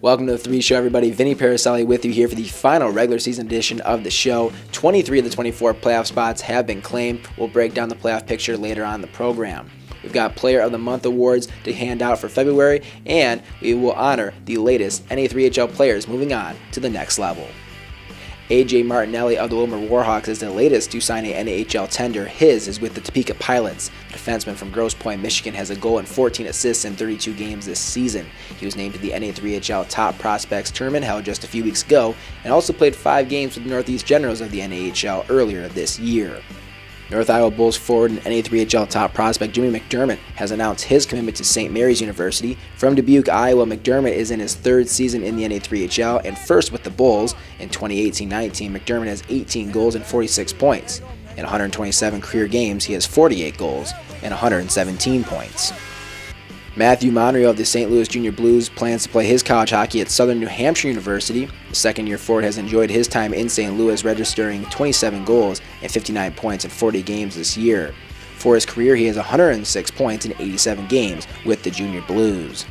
Welcome to the 3 Show, everybody. Vinny Paracelli with you here for the final regular season edition of the show. 23 of the 24 playoff spots have been claimed. We'll break down the playoff picture later on in the program. We've got Player of the Month awards to hand out for February, and we will honor the latest NA3HL players moving on to the next level. A.J. Martinelli of the Wilmer Warhawks is the latest to sign a NAHL tender. His is with the Topeka Pilots. The defenseman from Grosse Pointe, Michigan has a goal and 14 assists in 32 games this season. He was named to the NA3HL Top Prospects Tournament held just a few weeks ago and also played 5 games with the Northeast Generals of the NAHL earlier this year. North Iowa Bulls forward and NA3HL top prospect Jimmy McDermott has announced his commitment to St. Mary's University. From Dubuque, Iowa, McDermott is in his 3rd season in the NA3HL and first with the Bulls. In 2018-19, McDermott has 18 goals and 46 points. In 127 career games, he has 48 goals and 117 points. Matthew Monreal of the St. Louis Junior Blues plans to play his college hockey at Southern New Hampshire University. The second-year forward has enjoyed his time in St. Louis, registering 27 goals and 59 points in 40 games this year. For his career, he has 106 points in 87 games with the Junior Blues.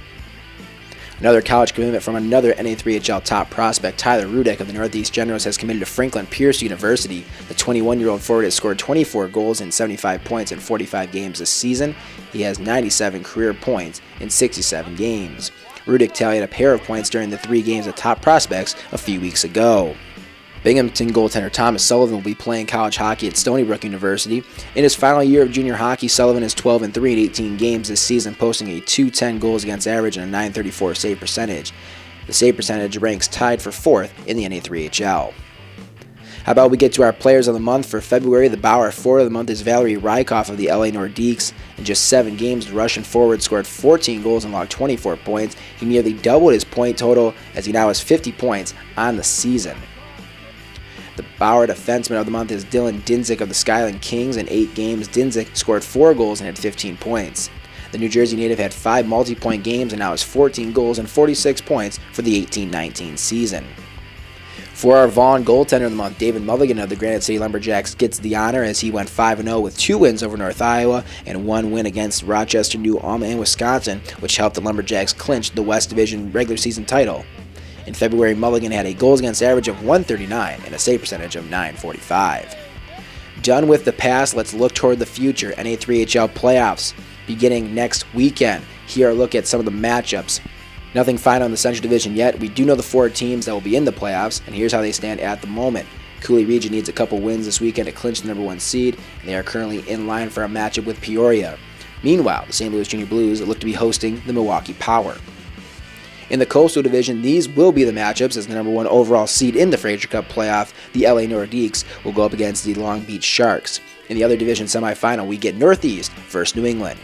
Another college commitment from another NA3HL top prospect, Tyler Rudek of the Northeast Generals, has committed to Franklin Pierce University. The 21-year-old forward has scored 24 goals and 75 points in 45 games this season. He has 97 career points in 67 games. Rudek tallied a pair of points during the 3 games of top prospects a few weeks ago. Binghamton goaltender Thomas Sullivan will be playing college hockey at Stony Brook University. In his final year of junior hockey, Sullivan is 12-3 in 18 games this season, posting a .210 goals against average and a .934 save percentage. The save percentage ranks tied for 4th in the NA3HL. How about we get to our players of the month for February? The Bauer forward of the month is Valery Rykov of the LA Nordiques. In just 7 games, the Russian forward scored 14 goals and logged 24 points. He nearly doubled his point total as he now has 50 points on the season. The Bauer defenseman of the month is Dylan Dinzik of the Skyline Kings. In 8 games, Dinzik scored 4 goals and had 15 points. The New Jersey native had 5 multi-point games and now has 14 goals and 46 points for the 18-19 season. For our Vaughn goaltender of the month, David Mulligan of the Granite City Lumberjacks gets the honor as he went 5-0 with 2 wins over North Iowa and 1 win against Rochester, New Ulm, and Wisconsin, which helped the Lumberjacks clinch the West Division regular season title. In February, Mulligan had a goals against average of .139 and a save percentage of .945. Done with the past, let's look toward the future. NA3HL playoffs beginning next weekend. Here are a look at some of the matchups. Nothing final in the Central Division yet. We do know the 4 teams that will be in the playoffs, and here's how they stand at the moment. Cooley Region needs a couple wins this weekend to clinch the number 1 seed, and they are currently in line for a matchup with Peoria. Meanwhile, the St. Louis Junior Blues look to be hosting the Milwaukee Power. In the Coastal Division, these will be the matchups as the number 1 overall seed in the Fraser Cup playoff, the LA Nordiques, will go up against the Long Beach Sharks. In the other division semifinal, we get Northeast versus New England.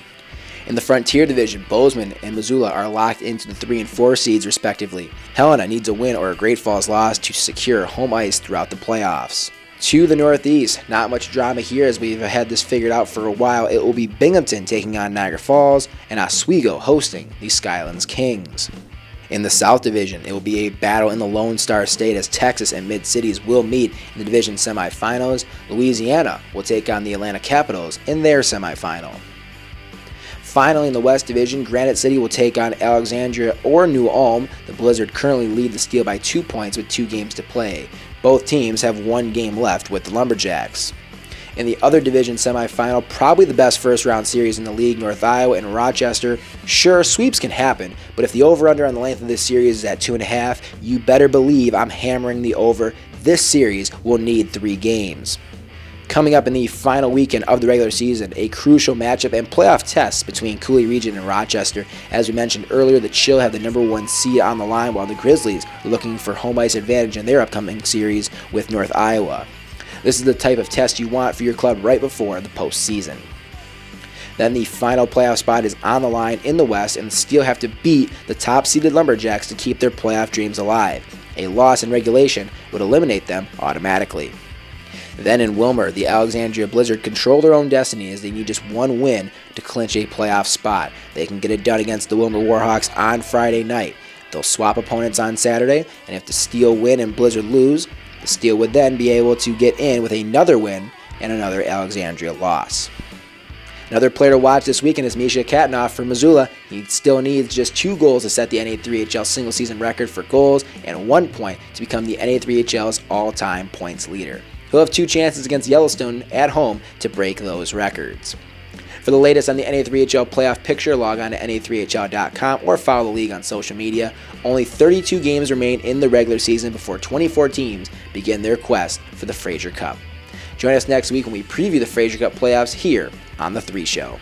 In the Frontier Division, Bozeman and Missoula are locked into the 3 and 4 seeds respectively. Helena needs a win or a Great Falls loss to secure home ice throughout the playoffs. To the Northeast, not much drama here as we've had this figured out for a while. It will be Binghamton taking on Niagara Falls and Oswego hosting the Skylands Kings. In the South Division, it will be a battle in the Lone Star State as Texas and Mid-Cities will meet in the division semifinals. Louisiana will take on the Atlanta Capitals in their semifinal. Finally, in the West Division, Granite City will take on Alexandria or New Ulm. The Blizzard currently lead the Steel by 2 points with 2 games to play. Both teams have 1 game left with the Lumberjacks. In the other division semifinal, probably the best first-round series in the league, North Iowa and Rochester. Sure, sweeps can happen, but if the over-under on the length of this series is at 2.5, you better believe I'm hammering the over. This series will need 3 games. Coming up in the final weekend of the regular season, a crucial matchup and playoff test between Cooley Region and Rochester. As we mentioned earlier, the Chill have the number 1 seed on the line, while the Grizzlies are looking for home ice advantage in their upcoming series with North Iowa. This is the type of test you want for your club right before the postseason. Then the final playoff spot is on the line in the West, and the Steel have to beat the top-seeded Lumberjacks to keep their playoff dreams alive. A loss in regulation would eliminate them automatically. Then in Wilmer, the Alexandria Blizzard control their own destiny as they need just 1 win to clinch a playoff spot. They can get it done against the Wilmer Warhawks on Friday night. They'll swap opponents on Saturday, and if the Steel win and Blizzard lose, the Steel would then be able to get in with another win and another Alexandria loss. Another player to watch this weekend is Misha Katnoff for Missoula. He still needs just 2 goals to set the NA3HL single-season record for goals and 1 point to become the NA3HL's all-time points leader. He'll have 2 chances against Yellowstone at home to break those records. For the latest on the NA3HL playoff picture, log on to na3hl.com or follow the league on social media. Only 32 games remain in the regular season before 24 teams begin their quest for the Fraser Cup. Join us next week when we preview the Fraser Cup playoffs here on The 3 Show.